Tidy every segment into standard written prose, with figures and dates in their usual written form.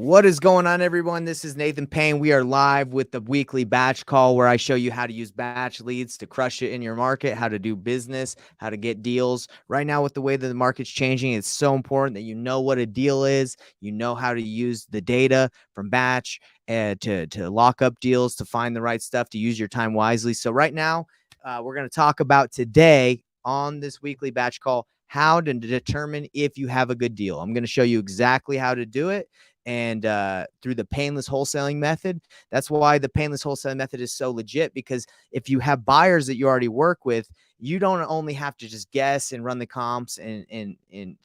What is going on, everyone? This is Nathan Payne. We are live with the weekly batch call where I show you how to use batch leads to crush it in your market, how to do business, how to get deals. Right now, with the way that the market's changing, it's so important that you know what a deal is. You know how to use the data from batch to lock up deals, to find the right stuff, to use your time wisely. So right now, we're going to talk about today on this weekly batch call how to determine if you have a good deal. I'm going to show you exactly how to do it, and through the painless wholesaling method. That's why the painless wholesaling method is so legit, because if you have buyers that you already work with, you don't only have to just guess and run the comps and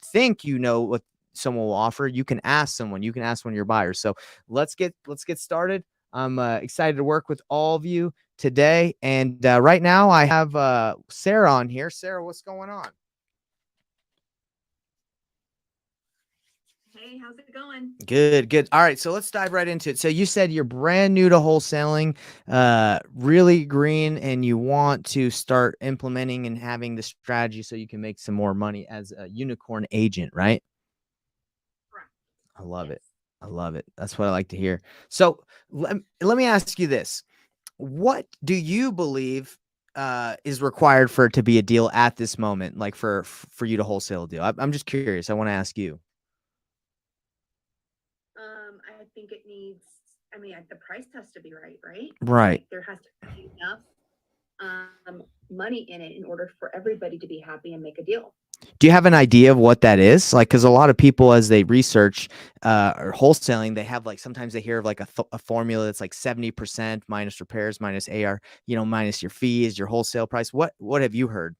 think you know what someone will offer. You can ask someone. You can ask one of your buyers. So let's get started. I'm excited to work with all of you today. And right now I have Sarah on here. Sarah, what's going on? Hey, how's it going? Good. All right, so let's dive right into it. So you said you're brand new to wholesaling, really green, and you want to start implementing and having the strategy so you can make some more money as a unicorn agent, right? Correct. I love Yes. it. I love it. That's what I like to hear. So let me ask you this. What do you believe is required for it to be a deal at this moment, like for you to wholesale a deal? I'm just curious. I want to ask you. I think it needs, the price has to be right, right? Right. Like there has to be enough money in it in order for everybody to be happy and make a deal. Do you have an idea of what that is? Like, because a lot of people, as they research or wholesaling, they have like sometimes they hear of like a formula that's like 70% minus repairs, minus AR, minus your fees, your wholesale price. What have you heard?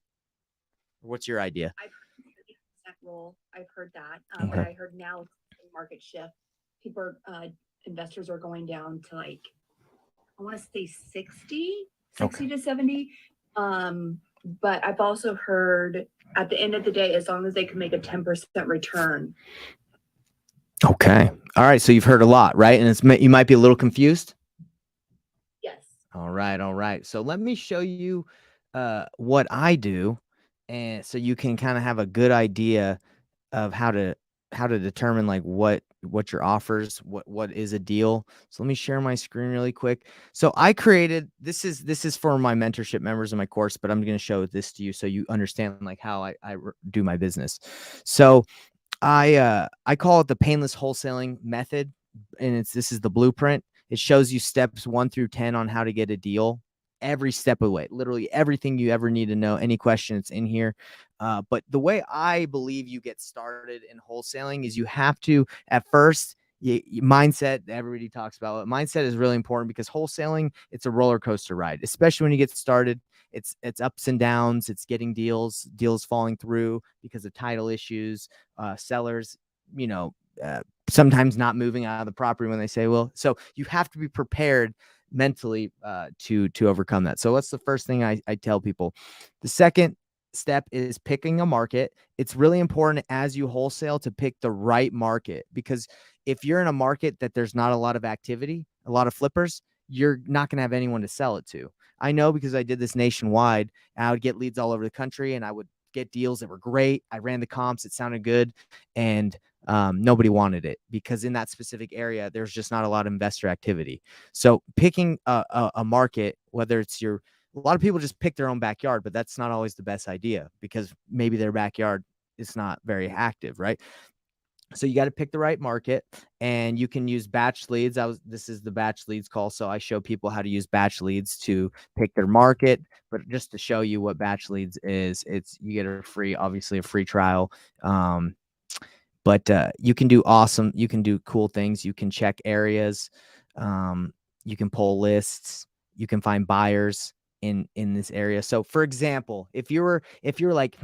What's your idea? I've heard 70% rule. I've heard that, but Okay. I heard now the market shift. People are, investors are going down to like, I want to say 60, Okay. 60 to 70. But I've also heard at the end of the day, as long as they can make a 10% return. Okay. All right. So you've heard a lot, right? And you might be a little confused. Yes. All right. All right. So let me show you what I do, and so you can kind of have a good idea of how to determine like what your offers, what is a deal. So let me share my screen really quick. So I created this is for my mentorship members in my course, but I'm going to show this to you so you understand like how I do my business. So I call it the painless wholesaling method, and this is the blueprint. It shows you steps 1 through 10 on how to get a deal. Every step of the way, literally everything you ever need to know. Any question, it's in here. But the way I believe you get started in wholesaling is you have to, at first, mindset. Everybody talks about it. Mindset is really important because wholesaling, it's a roller coaster ride, especially when you get started. It's ups and downs. It's getting deals falling through because of title issues, sellers, you know, sometimes not moving out of the property when they say will. So you have to be prepared mentally to overcome that. So what's the first thing I tell people? The second step is picking a market. It's really important as you wholesale to pick the right market, because if you're in a market that there's not a lot of activity, a lot of flippers, you're not going to have anyone to sell it to. I know, because I did this nationwide. I would get leads all over the country, and I would get deals that were great. I ran the comps, it sounded good, and nobody wanted it because in that specific area, there's just not a lot of investor activity. So picking a market, whether it's a lot of people just pick their own backyard, but that's not always the best idea because maybe their backyard is not very active, right? So you got to pick the right market, and you can use batch leads. This is the batch leads call. So I show people how to use batch leads to pick their market, but just to show you what batch leads is, you get obviously a free trial. But you can do cool things. You can check areas. You can pull lists. You can find buyers in this area. So for example, if you're like,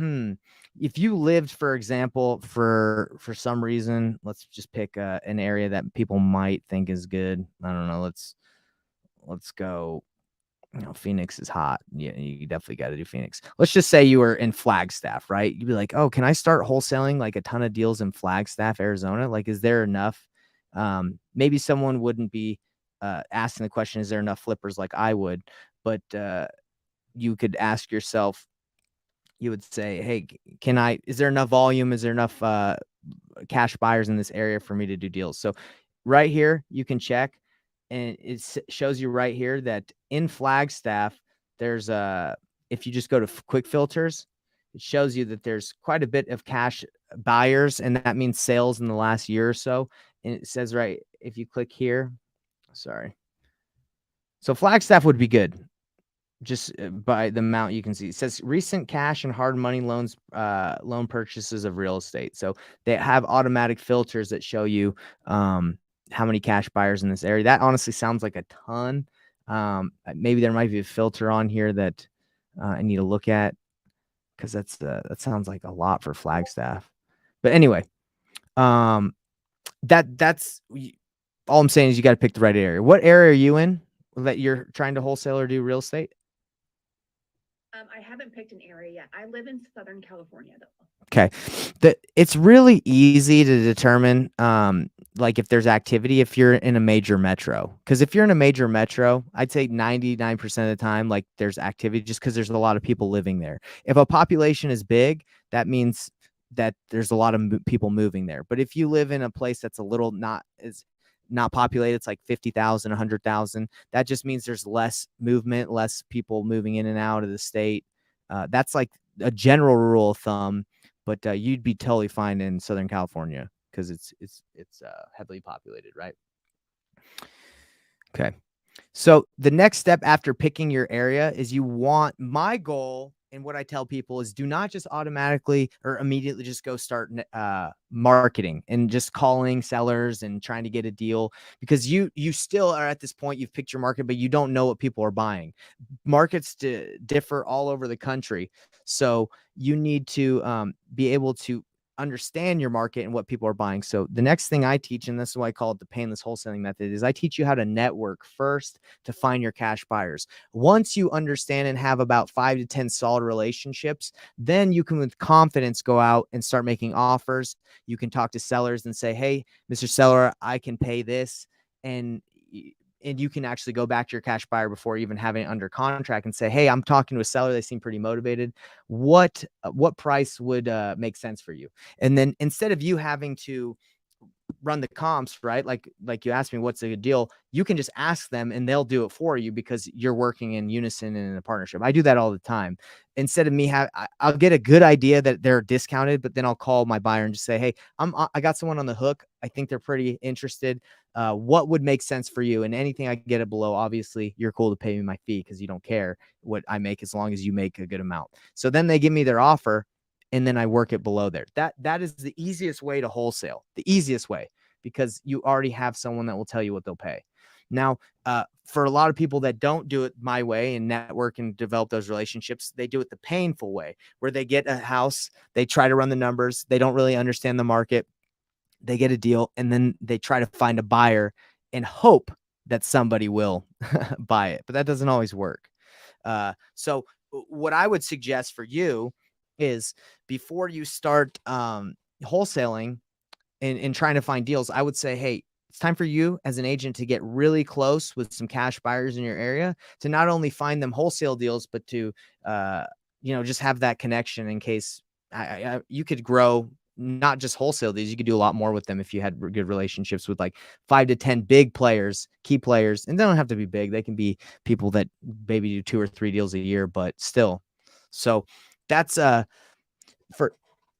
if you lived, for example, for some reason, let's just pick an area that people might think is good. I don't know. Let's go. Phoenix is hot. Yeah, you definitely got to do Phoenix. Let's just say you were in Flagstaff, right? You'd be like, oh, can I start wholesaling like a ton of deals in Flagstaff, Arizona? Like, is there enough? Maybe someone wouldn't be asking the question, is there enough flippers, like I would? But you could ask yourself, you would say, hey, is there enough volume? Is there enough cash buyers in this area for me to do deals? So right here, you can check, and it shows you right here that in Flagstaff, there's a, if you just go to quick filters, it shows you that there's quite a bit of cash buyers, and that means sales in the last year or so. And it says right, if you click here, sorry. So Flagstaff would be good, just by the amount you can see. It says recent cash and hard money loans, loan purchases of real estate. So they have automatic filters that show you how many cash buyers in this area. That honestly sounds like a ton. Maybe there might be a filter on here that I need to look at, because that sounds like a lot for Flagstaff. But anyway, that's all I'm saying is you got to pick the right area. What area are you in that you're trying to wholesale or do real estate? I haven't picked an area yet. I live in Southern California though. Okay. It's really easy to determine, like if there's activity, if you're in a major metro. Because if you're in a major metro, I'd say 99% of the time, like there's activity just because there's a lot of people living there. If a population is big, that means that there's a lot of people moving there. But if you live in a place that's a little not populated, it's like 50,000, 100,000. That just means there's less movement, less people moving in and out of the state. That's like a general rule of thumb, but you'd be totally fine in Southern California because it's heavily populated, right? Okay. So the next step after picking your area is my goal, and what I tell people is do not just automatically or immediately just go start marketing and just calling sellers and trying to get a deal, because you still are at this point, you've picked your market, but you don't know what people are buying. Markets differ all over the country. So you need to be able to understand your market and what people are buying. So the next thing I teach, and this is why I call it the painless wholesaling method, is I teach you how to network first to find your cash buyers. Once you understand and have about 5 to 10 solid relationships, then you can with confidence go out and start making offers. You can talk to sellers and say, hey, Mr. Seller, I can pay this. And you can actually go back to your cash buyer before even having it under contract and say, hey, I'm talking to a seller. They seem pretty motivated. What price would make sense for you? And then instead of you having to run the comps, right? Like you asked me, what's a good deal? You can just ask them and they'll do it for you because you're working in unison and in a partnership. I do that all the time. Instead of me I'll get a good idea that they're discounted, but then I'll call my buyer and just say, hey, I got someone on the hook. I think they're pretty interested. What would make sense for you? And anything I can get it below, obviously you're cool to pay me my fee because you don't care what I make as long as you make a good amount. So then they give me their offer, and then I work it below there. That is the easiest way to wholesale, the easiest way, because you already have someone that will tell you what they'll pay. Now, for a lot of people that don't do it my way and network and develop those relationships, they do it the painful way, where they get a house, they try to run the numbers, they don't really understand the market, they get a deal, and then they try to find a buyer and hope that somebody will buy it. But that doesn't always work. So what I would suggest for you is, before you start wholesaling and trying to find deals, I would say, hey, it's time for you as an agent to get really close with some cash buyers in your area to not only find them wholesale deals, but to, just have that connection in case you could grow not just wholesale deals. You could do a lot more with them if you had good relationships with like 5 to 10 big players, key players, and they don't have to be big. They can be people that maybe do 2 or 3 deals a year, but still. So that's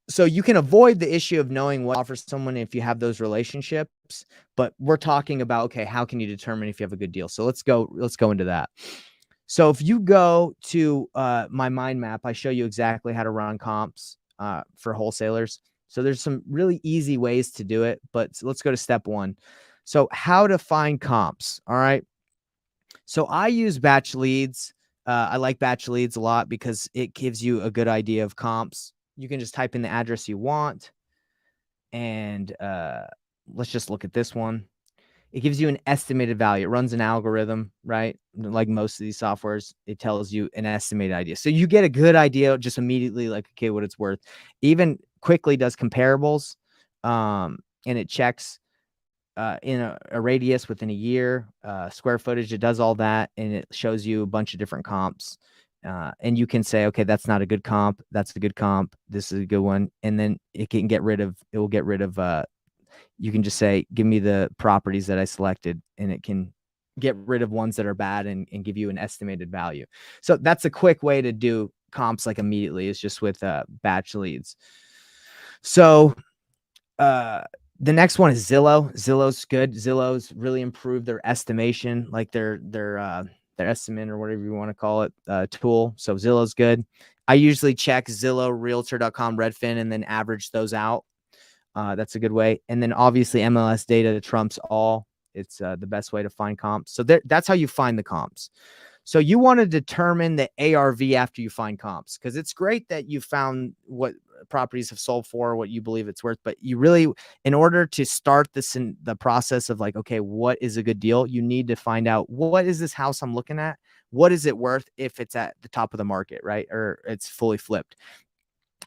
so you can avoid the issue of knowing what offers someone if you have those relationships, but we're talking about, okay, how can you determine if you have a good deal? So let's go into that. So if you go to my mind map, I show you exactly how to run comps for wholesalers. So there's some really easy ways to do it, but let's go to step 1. So how to find comps. All right. So I use Batch Leads. I like Batch Leads a lot because it gives you a good idea of comps. You can just type in the address you want. And let's just look at this one. It gives you an estimated value. It runs an algorithm, right? Like most of these softwares, it tells you an estimated idea. So you get a good idea just immediately, like, okay, what it's worth. Even Quickly does comparables, and it checks in a radius within a year, square footage. It does all that, and it shows you a bunch of different comps. And you can say, okay, that's not a good comp. That's a good comp. This is a good one. And then it will get rid of you can just say, give me the properties that I selected, and it can get rid of ones that are bad and give you an estimated value. So that's a quick way to do comps like immediately, is just with batch leads. So the next one is Zillow. Zillow's good. Zillow's really improved their estimation, like their estimate, or whatever you want to call it, tool. So Zillow's good. I usually check Zillow, Realtor.com, Redfin, and then average those out. That's a good way. And then obviously MLS data trumps all. It's the best way to find comps. So that's how you find the comps. So you want to determine the ARV after you find comps, because it's great that you found what properties have sold for, what you believe it's worth, but you really, in order to start this in the process of like, okay, what is a good deal, you need to find out, what is this house I'm looking at? What is it worth if it's at the top of the market, right? Or it's fully flipped.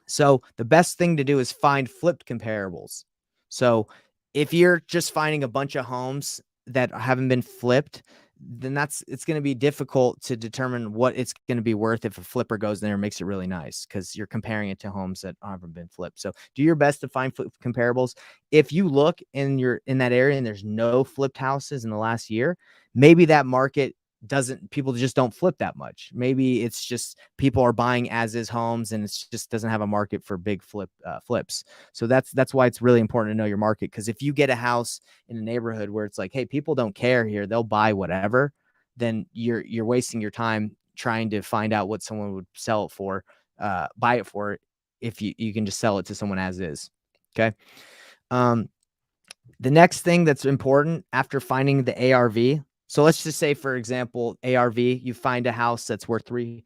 So the best thing to do is find flipped comparables. So if you're just finding a bunch of homes that haven't been flipped, then it's going to be difficult to determine what it's going to be worth if a flipper goes in there and makes it really nice, because you're comparing it to homes that haven't been flipped. So do your best to find flip comparables. If you look in that area and there's no flipped houses in the last year, maybe that market people just don't flip that much. Maybe it's just people are buying as is homes, and it's just doesn't have a market for big flips. So that's why it's really important to know your market, because if you get a house in a neighborhood where it's like, hey, people don't care here, they'll buy whatever, then you're wasting your time trying to find out what someone would sell it for, buy it for, if you can just sell it to someone as is. Okay. The next thing that's important after finding the ARV, so let's just say, for example, ARV, you find a house that's worth the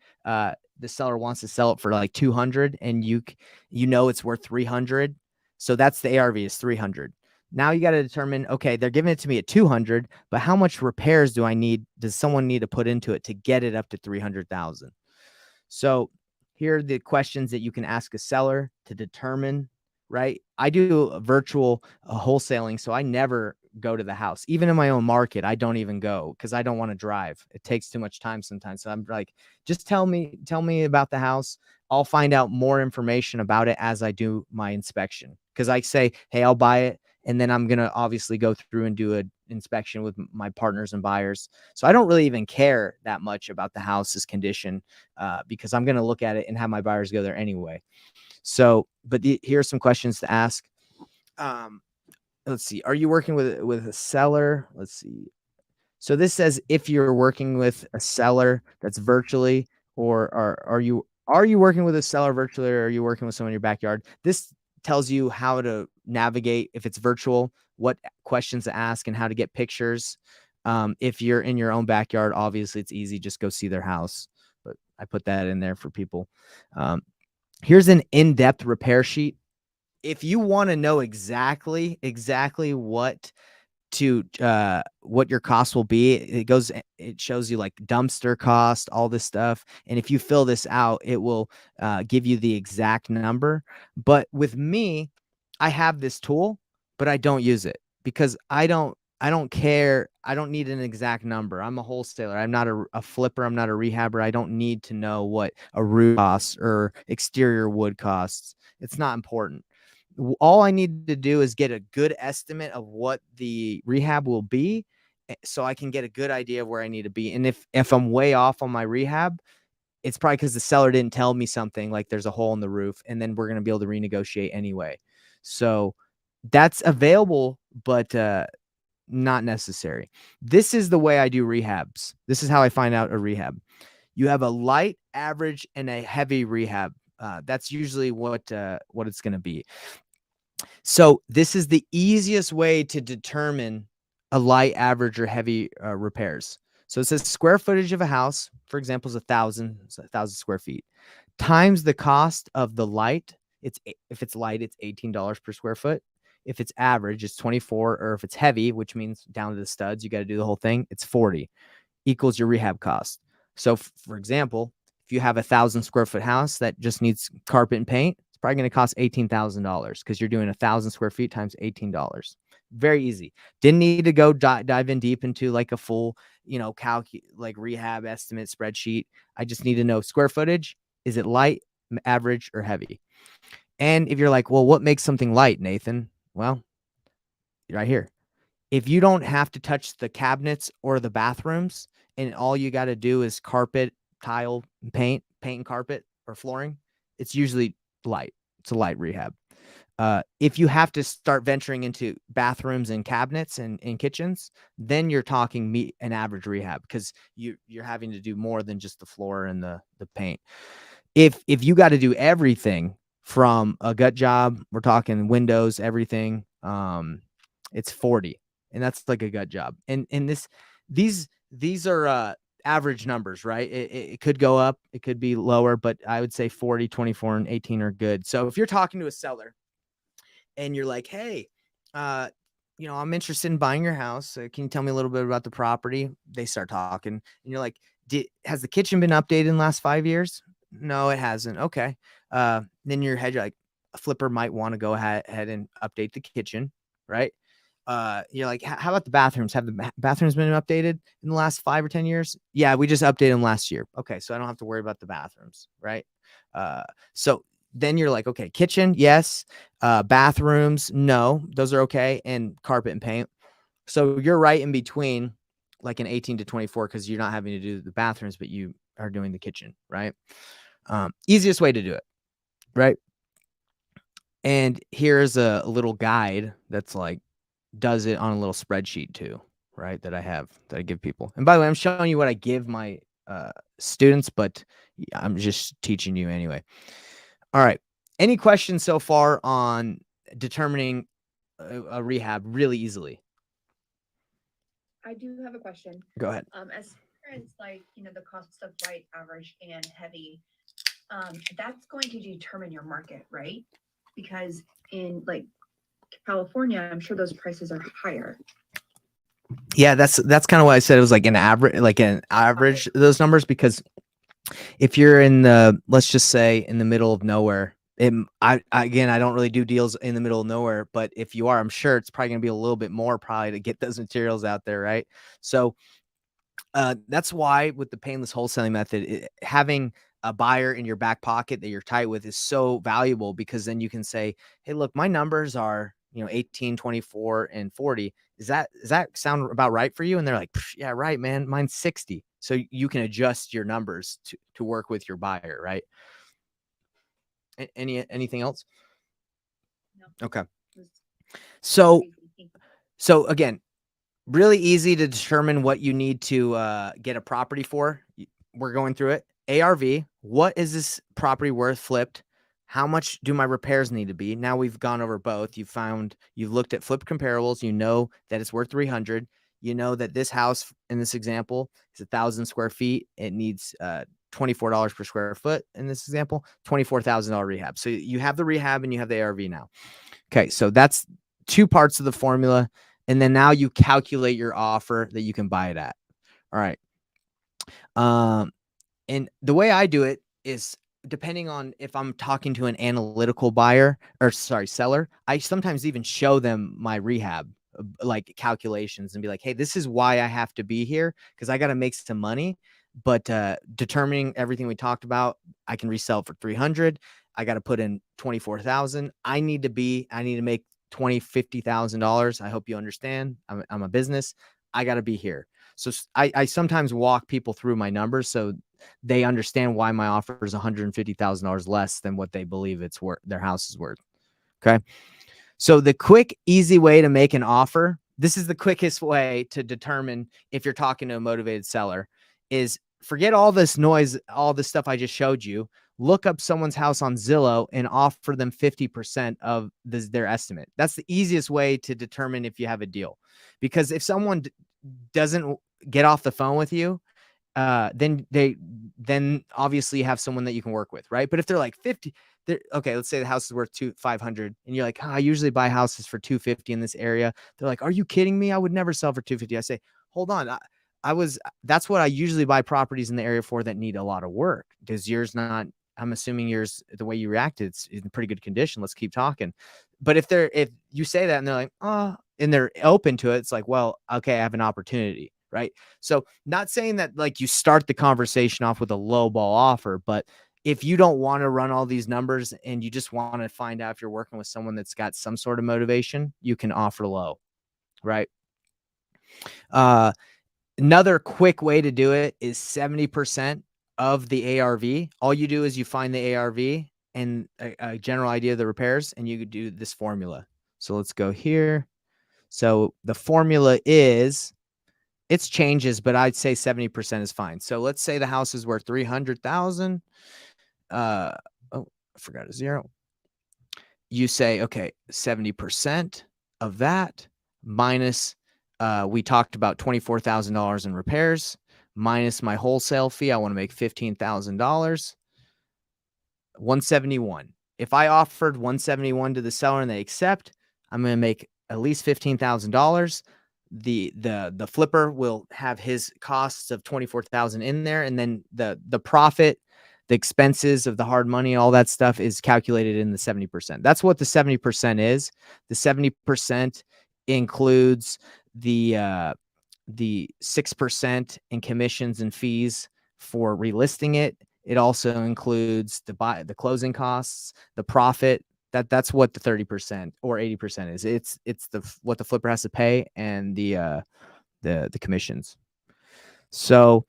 seller wants to sell it for like 200, and you know it's worth 300. So that's the ARV, is 300. Now you got to determine, okay, they're giving it to me at 200, but how much repairs does someone need to put into it to get it up to 300,000? So here are the questions that you can ask a seller to determine, right? I do a virtual wholesaling, so I never go to the house. Even in my own market, I don't even go, because I don't want to drive. It takes too much time sometimes. So I'm like, just tell me about the house. I'll find out more information about it as I do my inspection, because I say, hey, I'll buy it, and then I'm going to obviously go through and do an inspection with my partners and buyers. So I don't really even care that much about the house's condition, because I'm going to look at it and have my buyers go there anyway. So, but here are some questions to ask. Let's see. Are you working with a seller? Let's see. So this says, if you're working with a seller that's virtually, or are you working with a seller virtually, or are you working with someone in your backyard? This tells you how to navigate if it's virtual, what questions to ask, and how to get pictures. If you're in your own backyard, obviously it's easy, just go see their house. But I put that in there for people. Here's an in-depth repair sheet. If you want to know exactly what your cost will be, it shows you like dumpster cost, all this stuff. And if you fill this out, it will give you the exact number. But with me, I have this tool, but I don't use it, because I don't care. I don't need an exact number. I'm a wholesaler. I'm not a flipper. I'm not a rehabber. I don't need to know what a roof costs or exterior wood costs. It's not important. All I need to do is get a good estimate of what the rehab will be, so I can get a good idea of where I need to be. And if I'm way off on my rehab, it's probably because the seller didn't tell me something, like there's a hole in the roof, and then we're going to be able to renegotiate anyway. So that's available, but not necessary. This is the way I do rehabs. This is how I find out a rehab. You have a light, average, and a heavy rehab. That's usually what it's going to be. So this is the easiest way to determine a light, average, or heavy repairs. So it says square footage of a house, for example, is 1,000 square feet, times the cost of the light. If it's light, it's $18 per square foot. If it's average, it's 24, or if it's heavy, which means down to the studs, you got to do the whole thing, it's 40, equals your rehab cost. So for example, if you have 1,000 square foot house that just needs carpet and paint, probably going to cost $18,000, because you're doing 1,000 square feet times $18. Very easy. Didn't need to go dive in deep into like a full, like rehab estimate spreadsheet. I just need to know square footage. Is it light, average, or heavy? And if you're like, well, what makes something light, Nathan? Well, right here. If you don't have to touch the cabinets or the bathrooms and all you got to do is carpet, tile, and paint and carpet or flooring, it's usually light. It's a light rehab. If you have to start venturing into bathrooms and cabinets and kitchens, then you're talking an average rehab because you're having to do more than just the floor and the paint. If you got to do everything from a gut job, we're talking windows, everything, it's 40, and that's like a gut job. And these are average numbers, right? It could go up, it could be lower, but I would say 40, 24, and 18 are good. So if you're talking to a seller and you're like, hey, I'm interested in buying your house. Can you tell me a little bit about the property? They start talking, and you're like, has the kitchen been updated in the last 5 years? No, it hasn't. Okay. Then in your head, you're like, a flipper might want to go ahead and update the kitchen, right? You're like, how about the bathrooms? Have the bathrooms been updated in the last 5 or 10 years? Yeah, we just updated them last year. Okay, so I don't have to worry about the bathrooms, right? So then you're like, okay, kitchen, yes. Bathrooms, no, those are okay. And carpet and paint. So you're right in between like an 18 to 24 because you're not having to do the bathrooms, but you are doing the kitchen, right? Easiest way to do it, right? And here's a little guide that's like, does it on a little spreadsheet too, right? That I give people. And by the way, I'm showing you what I give my students, but I'm just teaching you anyway. All right. Any questions so far on determining a rehab really easily? I do have a question. Go ahead. As far as like, the cost of light, average, and heavy, that's going to determine your market, right? Because in like California, I'm sure those prices are higher. Yeah, that's kind of why I said it was like an average those numbers, because if you're in let's just say in the middle of nowhere, I don't really do deals in the middle of nowhere, but if you are, I'm sure it's probably gonna be a little bit more probably to get those materials out there, right? So that's why with the painless wholesaling method, having a buyer in your back pocket that you're tight with is so valuable, because then you can say, hey, look, my numbers are 18, 24, and 40. Does that sound about right for you? And they're like, yeah, right, man, mine's 60. So you can adjust your numbers to work with your buyer, right? Anything else? No. Okay. So again, really easy to determine what you need to get a property for. We're going through it. ARV, what is this property worth flipped? How much do my repairs need to be? Now we've gone over both. You've looked at flip comparables. You know that it's worth 300. You know that this house in this example is 1,000 square feet. It needs $24 per square foot in this example, $24,000 rehab. So you have the rehab and you have the ARV now. Okay, so that's two parts of the formula. And then now you calculate your offer that you can buy it at. All right. And the way I do it is depending on if I'm talking to an analytical seller, I sometimes even show them my rehab like calculations and be like, hey, this is why I have to be here, because I got to make some money. But determining everything we talked about, I can resell for 300. I got to put in 24,000. I need to make $50,000. I hope you understand. I'm a business. I got to be here. So I sometimes walk people through my numbers so they understand why my offer is $150,000 less than what they believe it's worth, their house is worth. Okay. So the quick, easy way to make an offer, this is the quickest way to determine if you're talking to a motivated seller, is forget all this noise, all this stuff I just showed you. Look up someone's house on Zillow and offer them 50% of their estimate. That's the easiest way to determine if you have a deal. Because if someone doesn't get off the phone with you, then obviously you have someone that you can work with, right? But if they're like 50, okay, let's say the house is worth 500, and you're like, I usually buy houses for 250 in this area. They're like, are you kidding me? I would never sell for 250. I say, hold on. That's what I usually buy properties in the area for that need a lot of work. Does yours not? I'm assuming yours, the way you reacted, it's in pretty good condition. Let's keep talking. But if you say that and they're like, oh, and they're open to it, it's like, well, okay, I have an opportunity, right? So not saying that like you start the conversation off with a low ball offer, but if you don't want to run all these numbers and you just want to find out if you're working with someone that's got some sort of motivation, you can offer low. right? Another quick way to do it is 70% of the ARV. All you do is you find the ARV and a general idea of the repairs, and you could do this formula. So let's go here. So the formula is, it's changes, but I'd say 70% is fine. So let's say the house is worth 300,000. Oh, I forgot a zero. You say, okay, 70% of that minus, we talked about $24,000 in repairs, minus my wholesale fee. I want to make $15,000, 171. If I offered 171 to the seller and they accept, I'm going to make at least $15,000. The flipper will have his costs of 24,000 in there, and then the profit, the expenses of the hard money, all that stuff is calculated in the 70%. That's what the 70% is. The 70% includes the 6% in commissions and fees for relisting it. It also includes the closing costs, the profit. That's what the 30% or 80% is. It's what the flipper has to pay and the commissions. So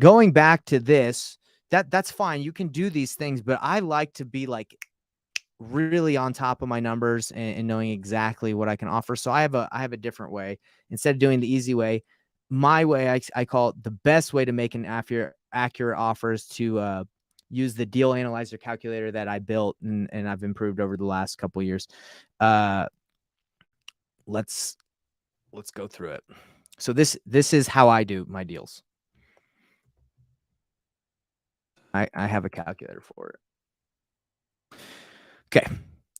going back to this, that's fine. You can do these things, but I like to be like really on top of my numbers and knowing exactly what I can offer. So I have a different way. Instead of doing the easy way, my way, I call it the best way to make an accurate offers, to use the deal analyzer calculator that I built and I've improved over the last couple of years. Let's go through it. So this is how I do my deals. I have a calculator for it. Okay.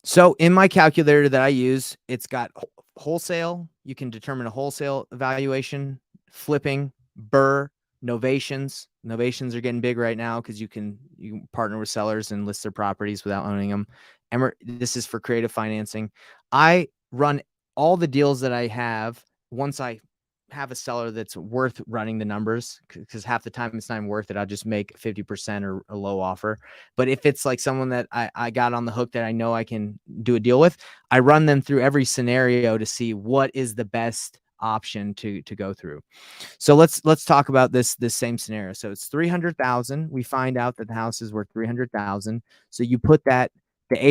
So in my calculator that I use, it's got wholesale. You can determine a wholesale valuation, flipping, BRRRR, novations. Novations are getting big right now because you can partner with sellers and list their properties without owning them. And this is for creative financing. I run all the deals that I have once I have a seller that's worth running the numbers, because half the time it's not even worth it. I'll just make 50% or a low offer. But if it's like someone that I got on the hook that I know I can do a deal with, I run them through every scenario to see what is the best option to go through. So let's talk about this same scenario. So it's 300,000. We find out that the house is worth 300,000. So you put the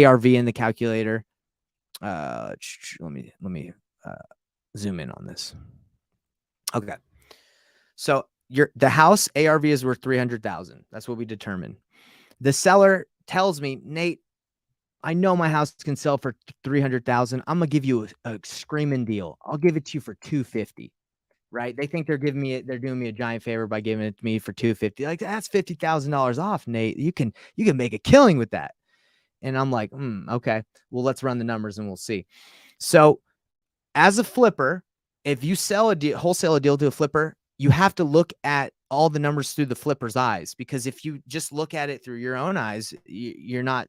ARV in the calculator. Let me zoom in on this. Okay. So the house ARV is worth 300,000. That's what we determined. The seller tells me, Nate, I know my house can sell for 300,000. I'm gonna give you a screaming deal. I'll give it to you for 250. Right? They think they're doing me a giant favor by giving it to me for 250. Like, that's $50,000 off, Nate. You can make a killing with that. And I'm like, okay. Well, let's run the numbers and we'll see. So as a flipper, if you sell wholesale a deal to a flipper, you have to look at all the numbers through the flipper's eyes, because if you just look at it through your own eyes, you're not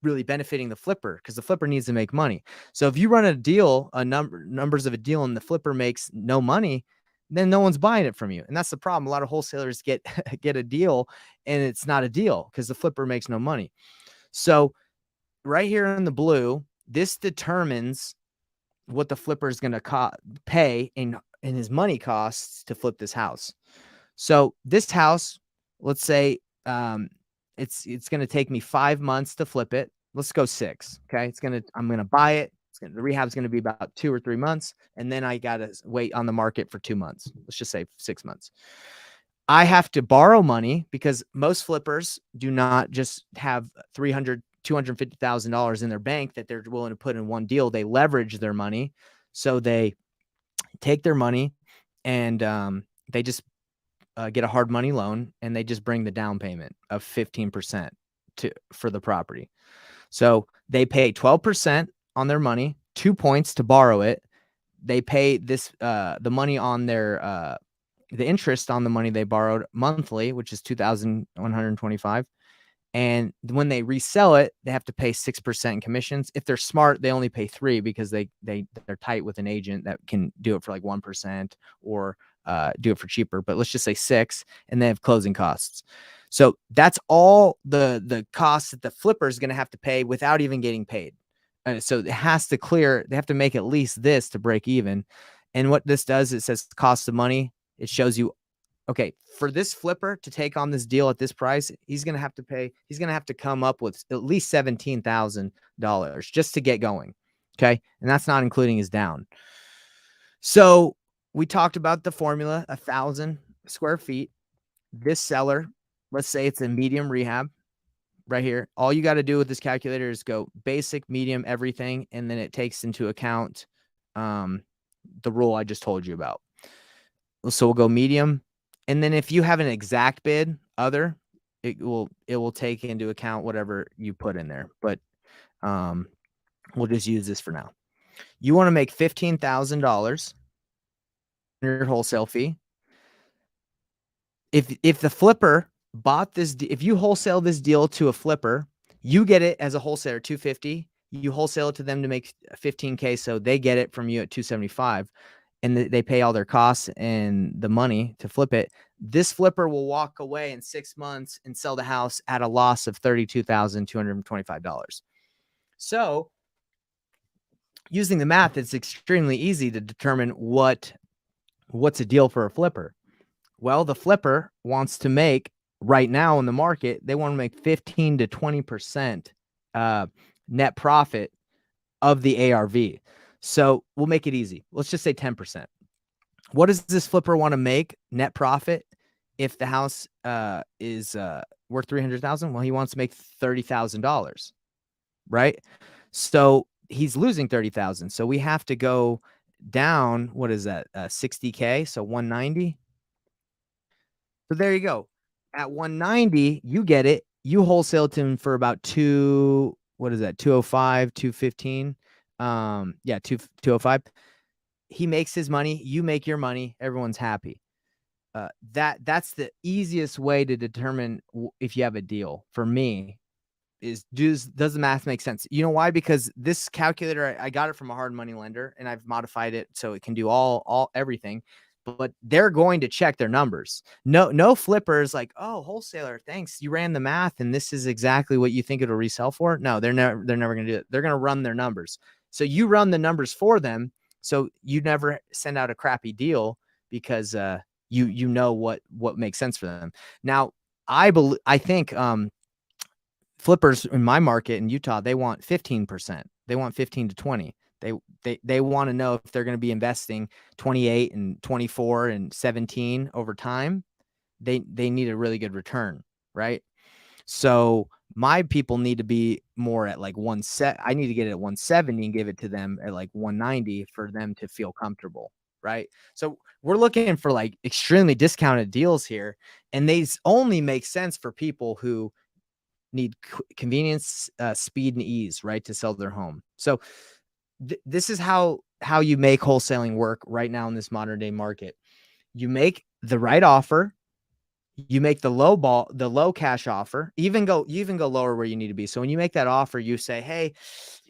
really benefiting the flipper, because the flipper needs to make money. So if you run a deal, numbers of a deal, and the flipper makes no money, then no one's buying it from you. And that's the problem. A lot of wholesalers get a deal and it's not a deal because the flipper makes no money. So right here in the blue, this determines what the flipper is going to pay in his money costs to flip this house. So this house, let's say it's going to take me 5 months to flip it. Let's go 6. Okay. I'm going to buy it. The rehab's going to be about 2 or 3 months. And then I got to wait on the market for 2 months. Let's just say 6 months. I have to borrow money because most flippers do not just have $250,000 in their bank that they're willing to put in one deal. They leverage their money. So they take their money and they just get a hard money loan, and they just bring the down payment of 15% for the property. So they pay 12% on their money, 2 points to borrow it. They pay the money on their the interest on the money they borrowed monthly, which is $2,125. And when they resell it, they have to pay 6% in commissions. If they're smart, they only pay 3% because they're tight with an agent that can do it for like 1% or do it for cheaper. But let's just say 6%, and they have closing costs. So that's all the costs that the flipper is going to have to pay without even getting paid. So it has to clear, they have to make at least this to break even. And what this does, it says cost of money. It shows you, okay, for this flipper to take on this deal at this price, he's going to have to come up with at least $17,000 just to get going. Okay. And that's not including his down. So we talked about the formula, 1,000 square feet. This seller, let's say it's a medium rehab right here. All you got to do with this calculator is go basic, medium, everything. And then it takes into account the rule I just told you about. So we'll go medium. And then if you have an exact bid, it will take into account whatever you put in there. But we'll just use this for now. You want to make $15,000 your wholesale fee. If the flipper bought this, if you wholesale this deal to a flipper, you get it as a wholesaler, $250. You wholesale it to them to make $15K, so they get it from you at $275, and they pay all their costs and the money to flip it. This flipper will walk away in 6 months and sell the house at a loss of $32,225. So using the math, it's extremely easy to determine what's a deal for a flipper. Well, the flipper wants to make right now in the market, they want to make 15 to 20% net profit of the ARV. So we'll make it easy. Let's just say 10%. What does this flipper want to make net profit if the house is worth $300,000? Well, he wants to make $30,000, right? So he's losing $30,000. So we have to go down. What is that? 60K. So 190. So there you go. At 190, you get it. You wholesale to him for about 205, 215. Yeah, 205. He makes his money. You make your money. Everyone's happy. That's the easiest way to determine if you have a deal. For me, does the math make sense? You know why? Because this calculator, I got it from a hard money lender, and I've modified it so it can do everything. But they're going to check their numbers. No flippers like, oh, wholesaler, thanks, you ran the math and this is exactly what you think it'll resell for. No, they're never going to do it. They're going to run their numbers. So you run the numbers for them. So you never send out a crappy deal because you know what makes sense for them. Now, I think flippers in my market in Utah, they want 15%. They want 15 to 20. They want to know if they're going to be investing 28 and 24 and 17 over time. They need a really good return, right? So my people need to be more at like I need to get it at 170 and give it to them at like 190 for them to feel comfortable, right? So we're looking for like extremely discounted deals here, and these only make sense for people who need convenience, speed, and ease, right, to sell their home. So this is how you make wholesaling work right now in this modern day market. You make the right offer. You make the low cash offer, you even go lower where you need to be. So when you make that offer, you say, hey,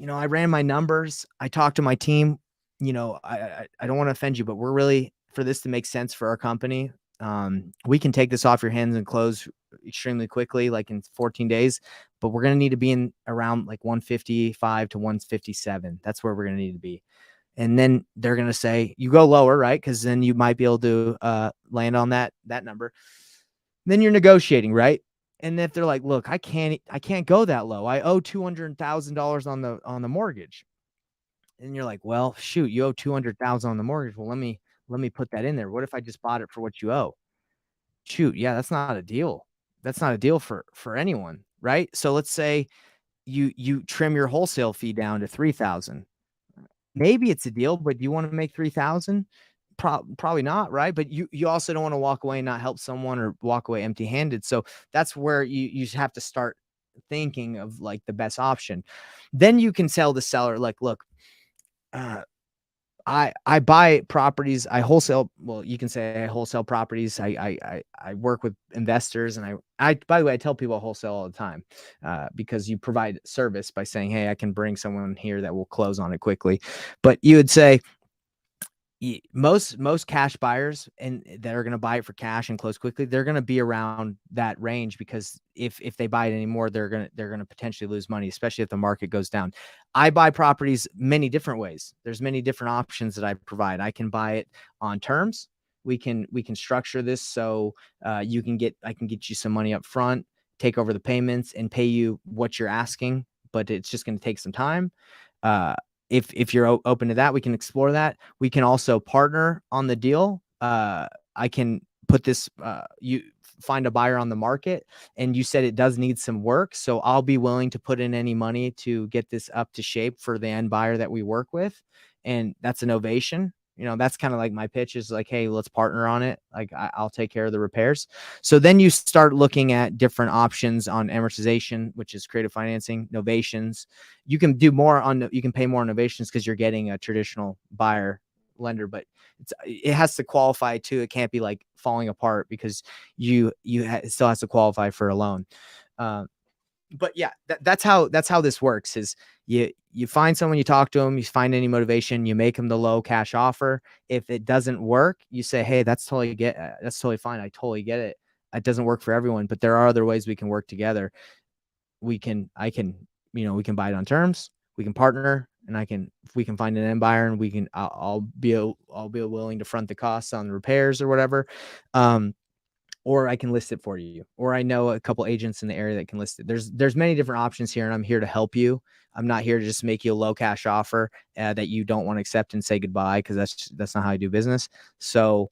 I ran my numbers. I talked to my team. I don't want to offend you, but we're really, for this to make sense for our company, we can take this off your hands and close extremely quickly, like in 14 days, but we're going to need to be in around like 155 to 157. That's where we're going to need to be. And then they're going to say, you go lower, right? Because then you might be able to land on that number. Then you're negotiating, right? And if they're like, look, I can't go that low. I owe $200,000 on the mortgage. And you're like, well, shoot, you owe $200,000 on the mortgage. Well, let me put that in there. What if I just bought it for what you owe? Shoot, yeah, that's not a deal. That's not a deal for anyone, right? So let's say you trim your wholesale fee down to $3,000. Maybe it's a deal, but do you want to make $3,000? Probably not, right? But you also don't want to walk away and not help someone or walk away empty-handed. So that's where you have to start thinking of like the best option. Then you can tell the seller, like, look, I buy properties, I wholesale. Well, you can say I wholesale properties. I work with investors, and I by the way, I tell people I wholesale all the time because you provide service by saying, hey, I can bring someone here that will close on it quickly. But you would say, most cash buyers and that are going to buy it for cash and close quickly, they're going to be around that range, because if they buy it anymore, they're going to potentially lose money, especially if the market goes down. I buy properties many different ways. There's many different options that I provide. I can buy it on terms. We can structure this so I can get you some money up front, take over the payments, and pay you what you're asking, but it's just going to take some time. If you're open to that, we can explore that. We can also partner on the deal. I can put this, you find a buyer on the market, and you said it does need some work. So I'll be willing to put in any money to get this up to shape for the end buyer that we work with. And that's an ovation. That's kind of like my pitch is like, hey, let's partner on it. Like I'll take care of the repairs. So then you start looking at different options on amortization, which is creative financing, novations. You can pay more on novations because you're getting a traditional buyer lender, but it has to qualify too. It can't be like falling apart because it still has to qualify for a loan. But yeah, that's how this works is you find someone, you talk to them, you find any motivation, you make them the low cash offer. If it doesn't work, you say, hey, that's totally fine. I totally get it. It doesn't work for everyone, but there are other ways we can work together. We can buy it on terms. We can partner, and if we can find an end buyer, and I'll be willing to front the costs on repairs or whatever. Or I can list it for you, or I know a couple agents in the area that can list it. There's many different options here, and I'm here to help you. I'm not here to just make you a low cash offer that you don't want to accept and say goodbye, because that's not how I do business. So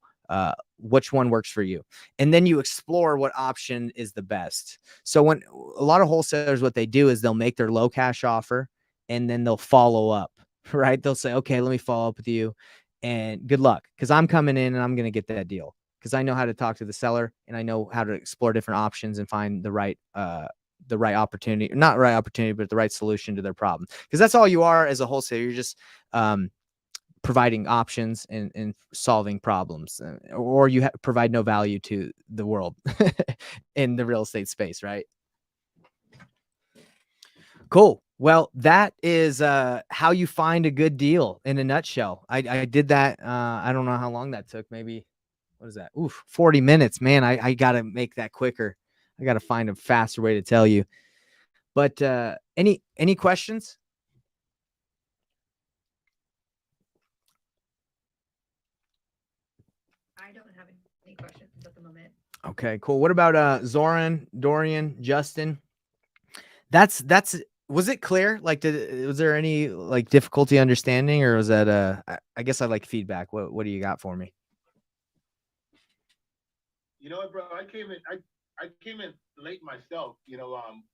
which one works for you? And then you explore what option is the best. So when a lot of wholesalers, what they do is they'll make their low cash offer, and then they'll follow up, right? They'll say, okay, let me follow up with you, and good luck, because I'm coming in and I'm going to get that deal, because I know how to talk to the seller, and I know how to explore different options and find the right opportunity, not right opportunity, but the right solution to their problem. Because that's all you are as a wholesaler. You're just providing options and solving problems, or you provide no value to the world in the real estate space, right? Cool. Well, that is how you find a good deal in a nutshell. I did that. I don't know how long that took. Maybe, what is that? 40 minutes, man. I got to make that quicker. I got to find a faster way to tell you. But any questions? I don't have any questions at the moment. Okay, cool. What about Zoran, Dorian, Justin? Was it clear? Like, was there any like difficulty understanding, or was that I guess I'd like feedback. What do you got for me? You know what, bro? I came in late myself,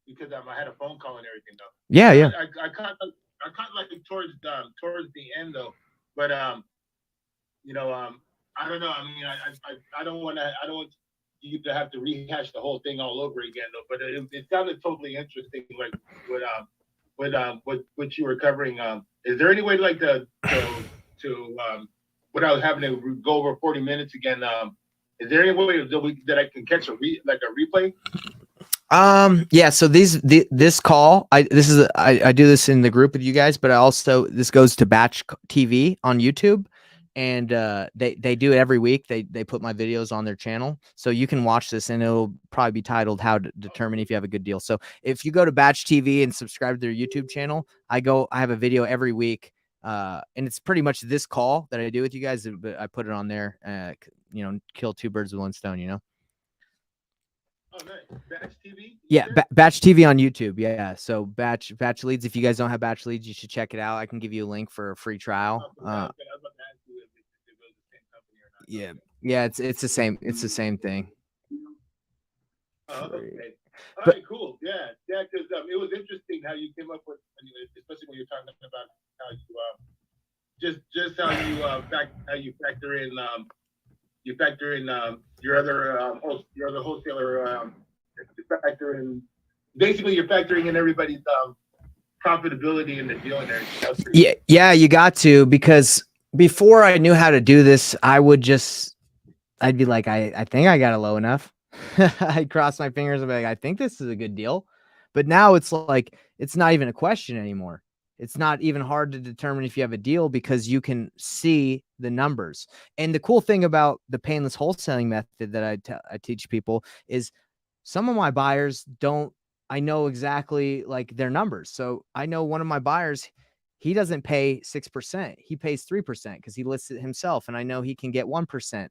because I had a phone call and everything though. Yeah. I caught like towards the end though, but I don't know. I mean, I don't want you to have to rehash the whole thing all over again though. But it sounded totally interesting, like what you were covering. Is there any way like to without having to go over 40 minutes again? Is there any way that I can catch a replay? Yeah. So this call, I do this in the group with you guys, but this goes to Batch TV on YouTube, and they do it every week. They put my videos on their channel, so you can watch this, and it'll probably be titled "How to Determine If You Have a Good Deal." So if you go to Batch TV and subscribe to their YouTube channel, I have a video every week. And it's pretty much this call that I do with you guys, but I put it on there, kill two birds with one stone, Oh, nice. Batch TV? Yeah, Batch TV on YouTube. Yeah. So Batch Leads. If you guys don't have Batch Leads, you should check it out. I can give you a link for a free trial. Yeah. It's the same. It's the same thing. Oh, okay. All right, cool. Yeah, because it was interesting how you came up with, especially when you're talking about how you factor in your other wholesaler, you're factoring in everybody's profitability in the deal and everything. Yeah, you got to, because before I knew how to do this, I'd be like, I think I got it low enough. I'd cross my fingers and be like, I think this is a good deal. But now it's like, it's not even a question anymore. It's not even hard to determine if you have a deal, because you can see the numbers. And the cool thing about the painless wholesaling method that I teach people is some of my buyers I know exactly like their numbers. So I know one of my buyers, he doesn't pay 6%. He pays 3% because he lists it himself. And I know he can get 1%.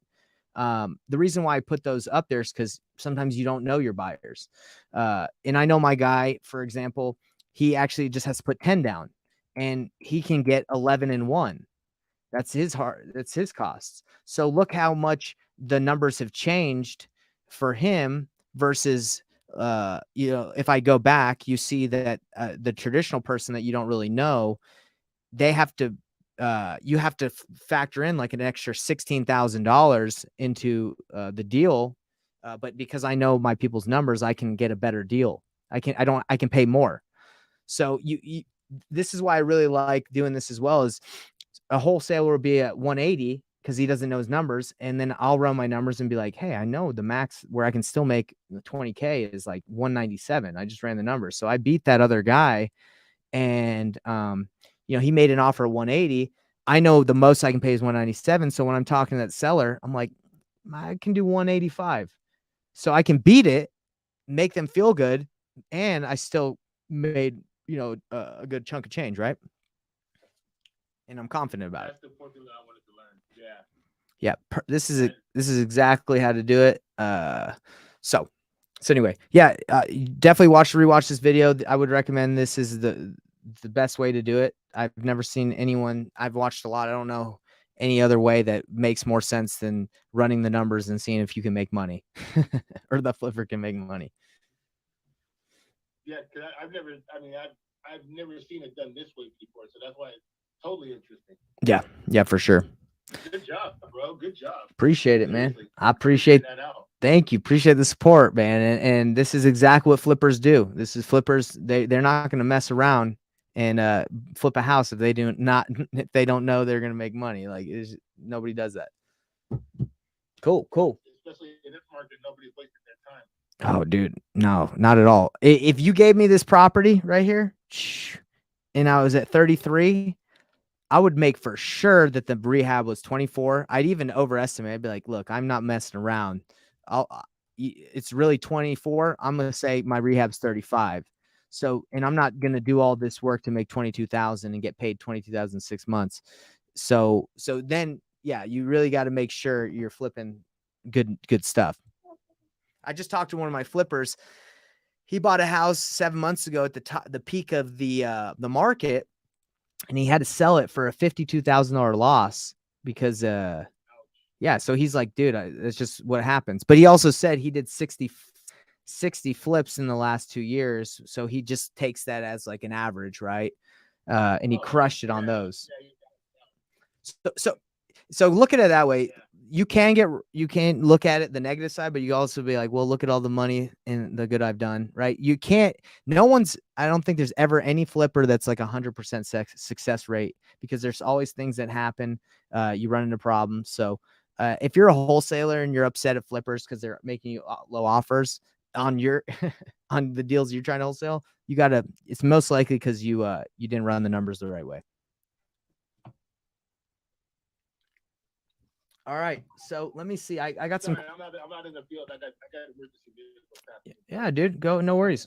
The reason why I put those up there is because sometimes you don't know your buyers. And I know my guy, for example, he actually just has to put 10 down and he can get 11 and 1. That's his costs. So look how much the numbers have changed for him versus if I go back, you see that the traditional person that you don't really know, they have to you have to factor in like an extra $16,000 into the deal. But because I know my people's numbers, I can get a better deal. I can pay more. So this is why I really like doing this as well. Is a wholesaler will be at 180 because he doesn't know his numbers, and then I'll run my numbers and be like, hey, I know the max where I can still make 20K is like 197. I just ran the numbers, so I beat that other guy, and he made an offer of 180. I know the most I can pay is 197. So when I'm talking to that seller, I'm like, I can do 185. So I can beat it, make them feel good, and I still made a good chunk of change, right? And I'm confident about it. That's the formula I wanted to learn. Yeah. Yeah, this is exactly how to do it. So anyway, yeah, definitely rewatch this video. I would recommend this is the best way to do it. I've never seen anyone. I've watched a lot. I don't know any other way that makes more sense than running the numbers and seeing if you can make money or the flipper can make money. Yeah, because I've never seen it done this way before, so that's why it's totally interesting. Yeah, for sure. Good job, bro. Good job. Appreciate it, man. Seriously. I appreciate that out. Thank you. Appreciate the support, man. And this is exactly what flippers do. This is flippers. They're not going to mess around and flip a house if they don't know they're going to make money. Like nobody does that. Cool. Especially in this market, nobody's wasting their time. Oh, dude, no, not at all. If you gave me this property right here, and I was at 33, I would make for sure that the rehab was 24. I'd even overestimate. I'd be like, look, I'm not messing around. It's really 24. I'm going to say my rehab's 35. So, and I'm not going to do all this work to make 22,000 and get paid 22,000 6 months. So then, yeah, you really got to make sure you're flipping good stuff. I just talked to one of my flippers. He bought a house 7 months ago at the peak of the market, and he had to sell it for a $52,000 loss because so he's like, dude, it's just what happens. But he also said he did 60 flips in the last 2 years, so he just takes that as like an average, right? And he crushed it on those. So look at it that way. You can look at it the negative side, but you also be like, well, look at all the money and the good I've done, right? I don't think there's ever any flipper that's like 100% success rate, because there's always things that happen. You run into problems. So if you're a wholesaler and you're upset at flippers because they're making you low offers on on the deals you're trying to wholesale, it's most likely because you didn't run the numbers the right way. All right, so let me see. I got some. Sorry, I'm not in the field. I got emergency vehicles. Yeah, dude, go. No worries.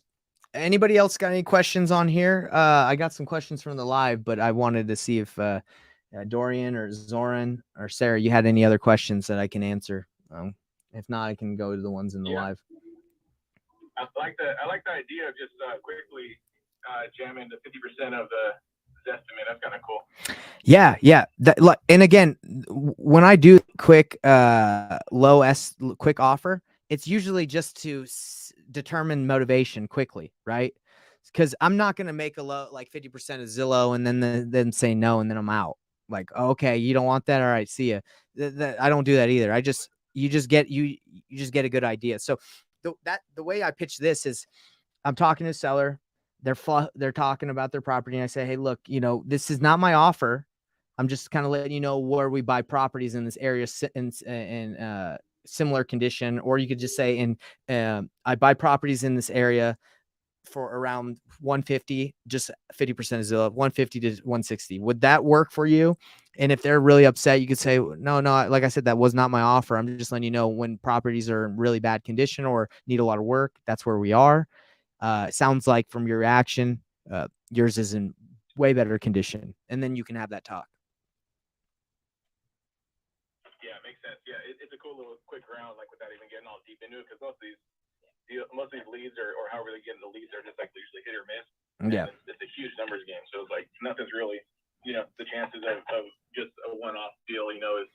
Anybody else got any questions on here? I got some questions from the live, but I wanted to see if Dorian or Zoran or Sarah, you had any other questions that I can answer. If not, I can go to the ones in the live. I like the idea of just quickly jamming the 50% of the estimate. That's kind of cool. Yeah. And again, when I do quick quick offer, it's usually just to determine motivation quickly, right? Because I'm not going to make a low like 50% of Zillow and then say no and then I'm out. Like, okay, you don't want that. All right, see ya. I don't do that either. You just get a good idea. So the way I pitch this is, I'm talking to a seller. They're talking about their property, and I say, hey, look, this is not my offer. I'm just kind of letting you know where we buy properties in this area in similar condition, or you could just say, I buy properties in this area for around 150, just 50% of Zillow, 150 to 160. Would that work for you? And if they're really upset, you could say, no, like I said, that was not my offer. I'm just letting you know when properties are in really bad condition or need a lot of work, that's where we are. It sounds like from your reaction, yours is in way better condition. And then you can have that talk. Yeah, it makes sense. Yeah, it's a cool little quick round, like without even getting all deep into it, because most of these leads or however they get into leads are just like usually hit or miss. Yeah. It's a huge numbers game. So it's like nothing's really, the chances of just a one-off deal, is,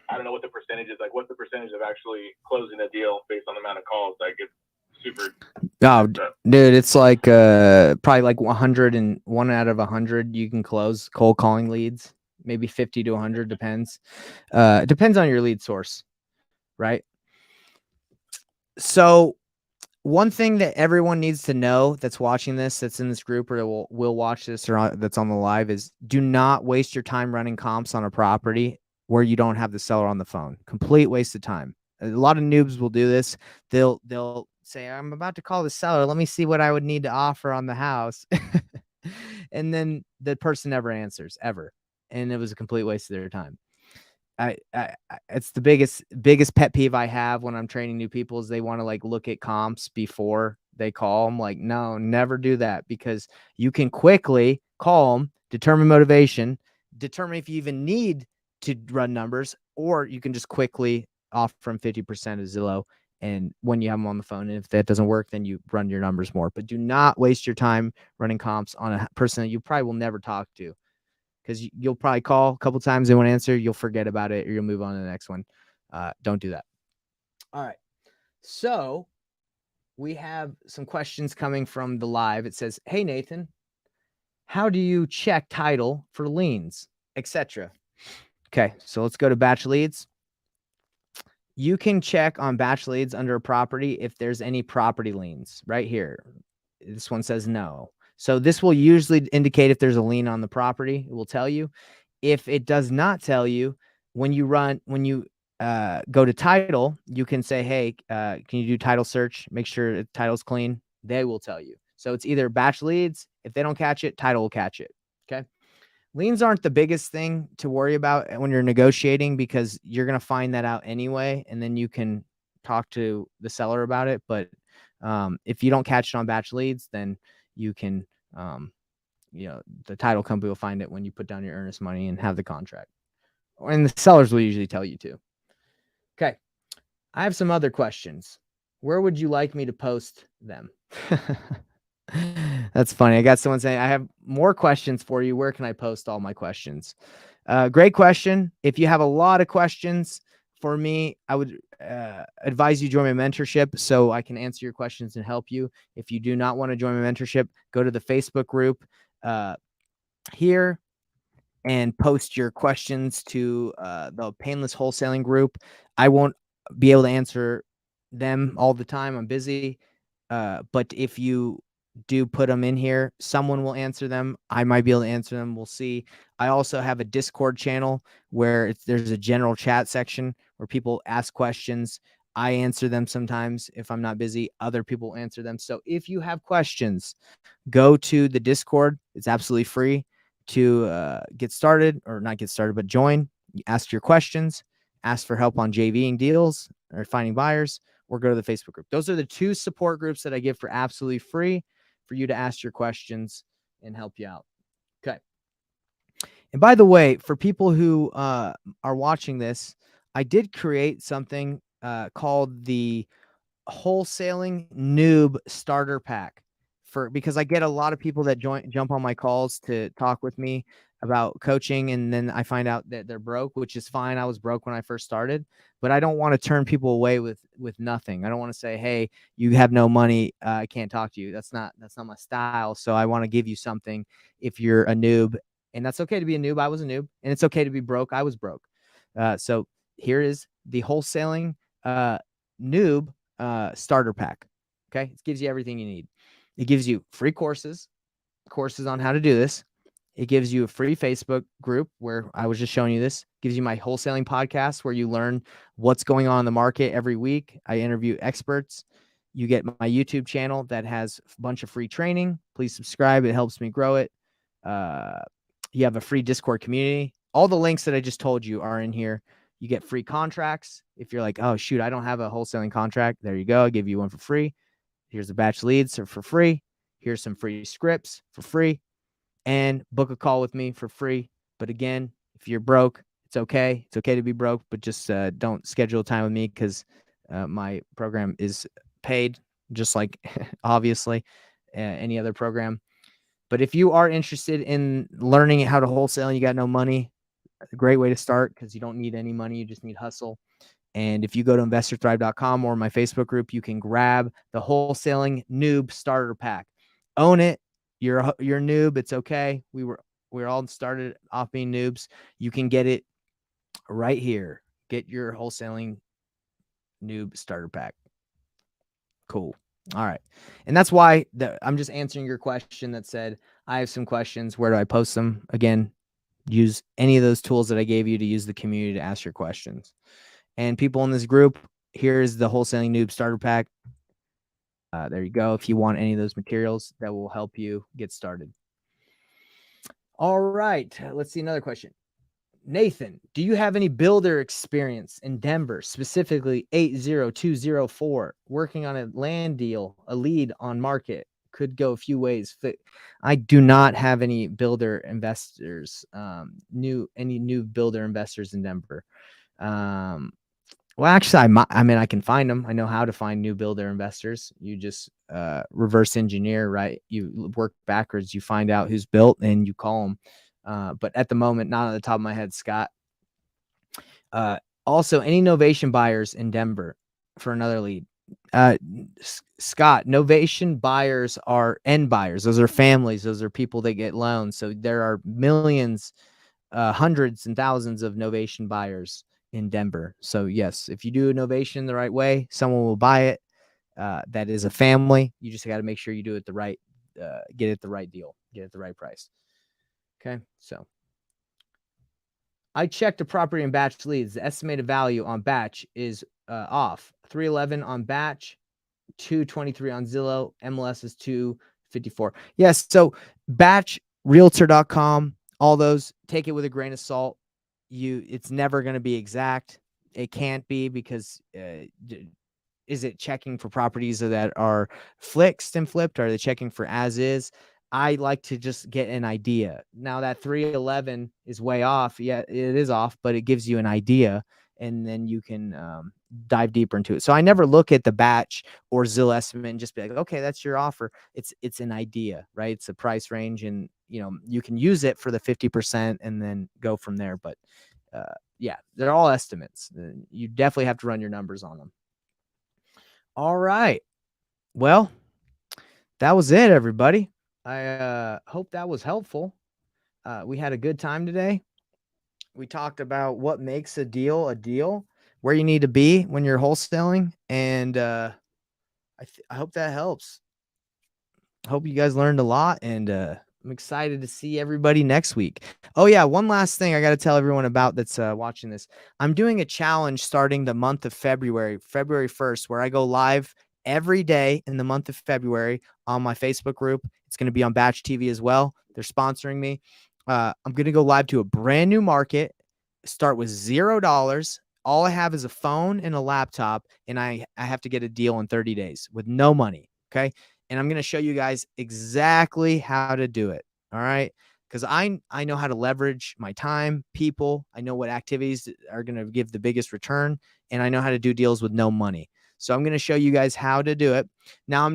I don't know what the percentage is. Like, what's the percentage of actually closing a deal based on the amount of calls? Like, it's super. Oh, dude, it's like probably like 100 and 1 out of 100 you can close cold calling leads. Maybe 50 to 100 depends. It depends on your lead source, right? So one thing that everyone needs to know that's watching this, that's in this group, or will watch this, or that's on the live, is do not waste your time running comps on a property where you don't have the seller on the phone. Complete waste of time. A lot of noobs will do this. They'll say, I'm about to call the seller. Let me see what I would need to offer on the house. And then the person never answers ever. And it was a complete waste of their time. It's the biggest pet peeve I have when I'm training new people is they want to like look at comps before they call. I'm like, no, never do that, because you can quickly call them, determine motivation, determine if you even need to run numbers, or you can just quickly offer from 50% of Zillow. And when you have them on the phone, and if that doesn't work, then you run your numbers more. But do not waste your time running comps on a person that you probably will never talk to. Because you'll probably call a couple times, they won't answer, you'll forget about it, or you'll move on to the next one. Don't do that. All right. So we have some questions coming from the live. It says, hey, Nathan, how do you check title for liens, etc.? Okay, so let's go to batch leads. You can check on batch leads under a property if there's any property liens right here. This one says no. So this will usually indicate if there's a lien on the property. It will tell you. If it does not tell you, when you go to title, you can say, hey, can you do title search? Make sure the title's clean. They will tell you. So it's either batch leads. If they don't catch it, title will catch it. Okay. Liens aren't the biggest thing to worry about when you're negotiating, because you're going to find that out anyway. And then you can talk to the seller about it. But if you don't catch it on batch leads, then you can, the title company will find it when you put down your earnest money and have the contract. And the sellers will usually tell you too. Okay. I have some other questions. Where would you like me to post them? That's funny. I got someone saying, I have more questions for you. Where can I post all my questions? Great question. If you have a lot of questions for me, I would advise you join my mentorship so I can answer your questions and help you. If you do not want to join my mentorship, go to the Facebook group here and post your questions to the Painless Wholesaling group. I won't be able to answer them all the time. I'm busy. But if you do put them in here, someone will answer them. I might be able to answer them. We'll see. I also have a Discord channel where there's a general chat section where people ask questions. I answer them sometimes. If I'm not busy, other people answer them. So if you have questions, go to the Discord. It's absolutely free to get started, or not get started, but join. You ask your questions, ask for help on JVing deals or finding buyers, or go to the Facebook group. Those are the two support groups that I give for absolutely free for you to ask your questions and help you out. Okay. And by the way, for people who are watching this, I did create something called the Wholesaling Noob Starter Pack, because I get a lot of people that jump on my calls to talk with me about coaching, and then I find out that they're broke, which is fine. I was broke when I first started, but I don't want to turn people away with nothing. I don't want to say, hey, you have no money, I can't talk to you. That's not my style. So I want to give you something if you're a noob, and that's okay to be a noob. I was a noob, and it's okay to be broke. I was broke. So here is the Wholesaling Noob Starter Pack. Okay. It gives you everything you need. It gives you free courses on how to do this. It gives you a free Facebook group where I was just showing you this. It gives you my wholesaling podcast where you learn what's going on in the market every week. I interview experts. You get my YouTube channel that has a bunch of free training. Please subscribe. It helps me grow it. You have a free Discord community. All the links that I just told you are in here. You get free contracts. If you're like, oh, shoot, I don't have a wholesaling contract. There you go. I'll give you one for free. Here's a batch leads for free. Here's some free scripts for free. And book a call with me for free. But again, if you're broke, it's okay. It's okay to be broke, but just don't schedule time with me because my program is paid, just like obviously any other program. But if you are interested in learning how to wholesale and you got no money, a great way to start because you don't need any money. You just need hustle. And if you go to investorthrive.com or my Facebook group, you can grab the wholesaling noob starter pack. Own it. You're a noob. It's okay. We're all started off being noobs. You can get it right here. Get your wholesaling noob starter pack. Cool. All right. And that's why I'm just answering your question that said, I have some questions. Where do I post them? Again, use any of those tools that I gave you to use the community to ask your questions. And people in this group, here's the wholesaling noob starter pack. There you go. If you want any of those materials that will help you get started. All right. Let's see another question. Nathan, do you have any builder experience in Denver, specifically 80204, working on a land deal, a lead on market? Could go a few ways. I do not have any builder investors, any new builder investors in Denver. Well, actually, I can find them. I know how to find new builder investors. You just reverse engineer, right? You work backwards. You find out who's built and you call them. But at the moment, not on the top of my head, Scott. Also, any Novation buyers in Denver for another lead? Scott, Novation buyers are end buyers. Those are families. Those are people that get loans. So there are millions, hundreds and thousands of Novation buyers in Denver. So yes, if you do a Novation the right way, someone will buy it. That is a family. You just got to make sure you do it the right, get it the right deal, get it the right price. Okay, so I checked a property in batch leads. The estimated value on batch is off. 311 on batch, 223 on Zillow. MLS is 254. Yes, so batch, realtor.com, all those, take it with a grain of salt. It's never going to be exact. It can't be because is it checking for properties that are fixed and flipped? Are they checking for as is? I like to just get an idea. Now that 311 is way off. Yeah, it is off, but it gives you an idea and then you can dive deeper into it. So I never look at the batch or Zillow estimate and just be like, okay, that's your offer. It's an idea, right? It's a price range and you can use it for the 50% and then go from there. But yeah, they're all estimates. You definitely have to run your numbers on them. All right. Well, that was it, everybody. I hope that was helpful. We had a good time today. We talked about what makes a deal, where you need to be when you're wholesaling, and I hope that helps. I hope you guys learned a lot, and I'm excited to see everybody next week. Oh yeah, one last thing I got to tell everyone about that's watching this. I'm doing a challenge starting the month of February 1st, where I go live every day in the month of February on my Facebook group. It's going to be on Batch TV as well. They're sponsoring me. I'm going to go live to a brand new market, start with $0. All I have is a phone and a laptop, and I have to get a deal in 30 days with no money. Okay. And I'm going to show you guys exactly how to do it. All right. Because I know how to leverage my time, people. I know what activities are going to give the biggest return, and I know how to do deals with no money. So I'm going to show you guys how to do it. Now,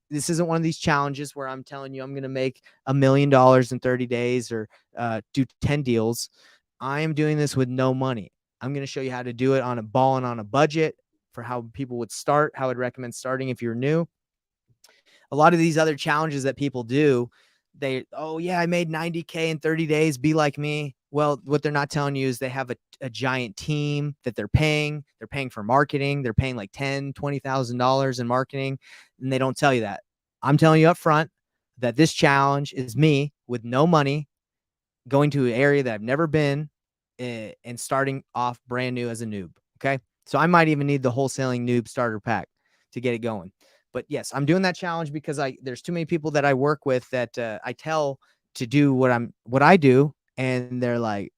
this isn't one of these challenges where I'm telling you I'm going to make $1 million in 30 days or do 10 deals. I am doing this with no money. I'm going to show you how to do it on a budget for how people would start, how I'd recommend starting if you're new. A lot of these other challenges that people do, I made 90K in 30 days. Be like me. Well, what they're not telling you is they have a giant team that they're paying. They're paying for marketing. They're paying like $10,000, $20,000 in marketing. And they don't tell you that. I'm telling you up front that this challenge is me with no money going to an area that I've never been and starting off brand new as a noob. Okay. So I might even need the wholesaling noob starter pack to get it going. But yes, I'm doing that challenge because there's too many people that I work with that I tell to do what I do, and they're like,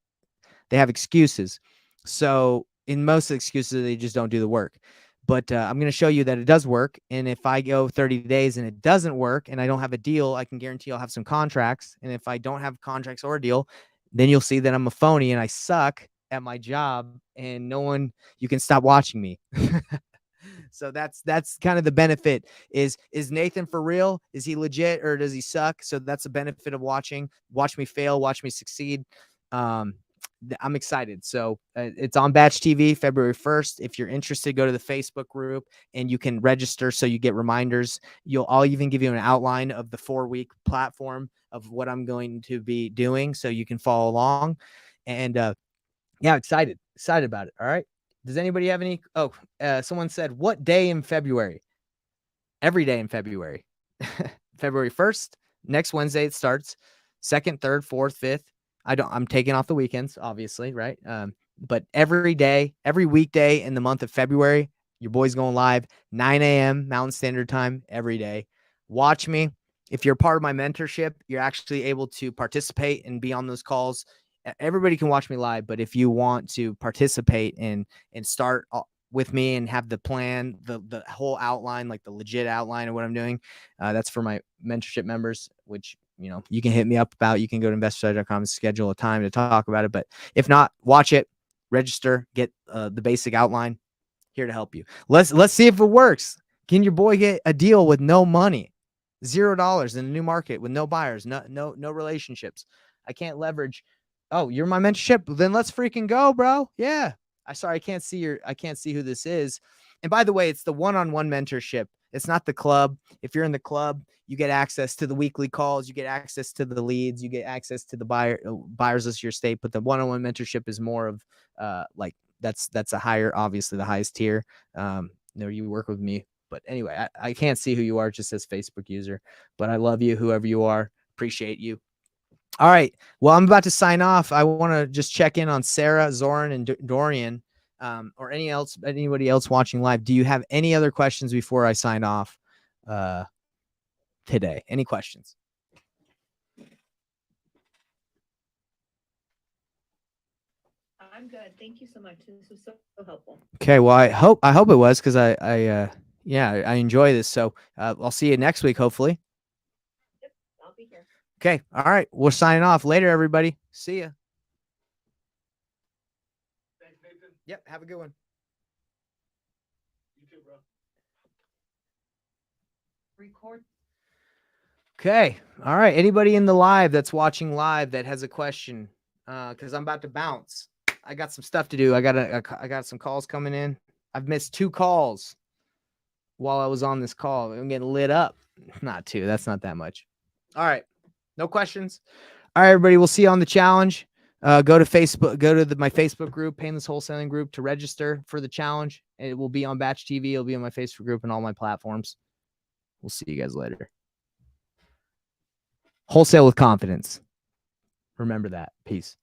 they have excuses. So in most excuses, they just don't do the work. But I'm going to show you that it does work. And if I go 30 days and it doesn't work and I don't have a deal, I can guarantee I'll have some contracts. And if I don't have contracts or a deal, then you'll see that I'm a phony and I suck at my job, and you can stop watching me. So that's kind of the benefit. Is Nathan for real? Is he legit, or does he suck? So that's the benefit of watch me fail, watch me succeed. I'm excited. So it's on Batch TV February 1st. If you're interested, go to the Facebook group and you can register so you get reminders. I'll even give you an outline of the 4-week platform of what I'm going to be doing so you can follow along. And yeah, excited about it. All right. Does anybody have any? Oh, someone said, what day in February? Every day in February. February 1st. Next Wednesday it starts. 2nd, 3rd, 4th, 5th. I'm taking off the weekends, obviously, right? But every day, every weekday in the month of February, your boy's going live 9 a.m. Mountain Standard Time every day. Watch me. If you're part of my mentorship, you're actually able to participate and be on those calls. Everybody can watch me live, but if you want to participate and start with me and have the plan, the whole outline, like the legit outline of what I'm doing, that's for my mentorship members, which you can hit me up about. You can go to investorsight.com and schedule a time to talk about it. But if not, watch it, register, get the basic outline. Here to help you. Let's see if it works. Can your boy get a deal with no money, $0 in a new market with no buyers, no relationships? I can't leverage. Oh, you're my mentorship. Then let's freaking go, bro. Yeah. I can't see who this is. And by the way, it's the one-on-one mentorship. It's not the club. If you're in the club, you get access to the weekly calls, you get access to the leads, you get access to the buyers list of your state. But the one-on-one mentorship is more of like that's a higher, obviously the highest tier. You work with me. But anyway, I can't see who you are. It just says Facebook user. But I love you, whoever you are. Appreciate you. All right. Well, I'm about to sign off. I want to just check in on Sarah, Zoran, and Dorian, or anybody else watching live. Do you have any other questions before I sign off today? Any questions? I'm good. Thank you so much. This was so helpful. Okay. Well, I hope it was, because I enjoy this. So I'll see you next week, hopefully. Yep, I'll be here. Okay. All right. We're signing off. Later, everybody. See ya. Thanks, Nathan. Yep. Have a good one. You too, bro. Record. Okay. All right. Anybody in the live that's watching live that has a question, because I'm about to bounce. I got some stuff to do. I got some calls coming in. I've missed 2 calls while I was on this call. I'm getting lit up. Not 2. That's not that much. All right. No questions. All right, everybody. We'll see you on the challenge. Go to Facebook. Go to my Facebook group, Painless Wholesaling Group, to register for the challenge. It will be on Batch TV. It'll be on my Facebook group and all my platforms. We'll see you guys later. Wholesale with confidence. Remember that. Peace.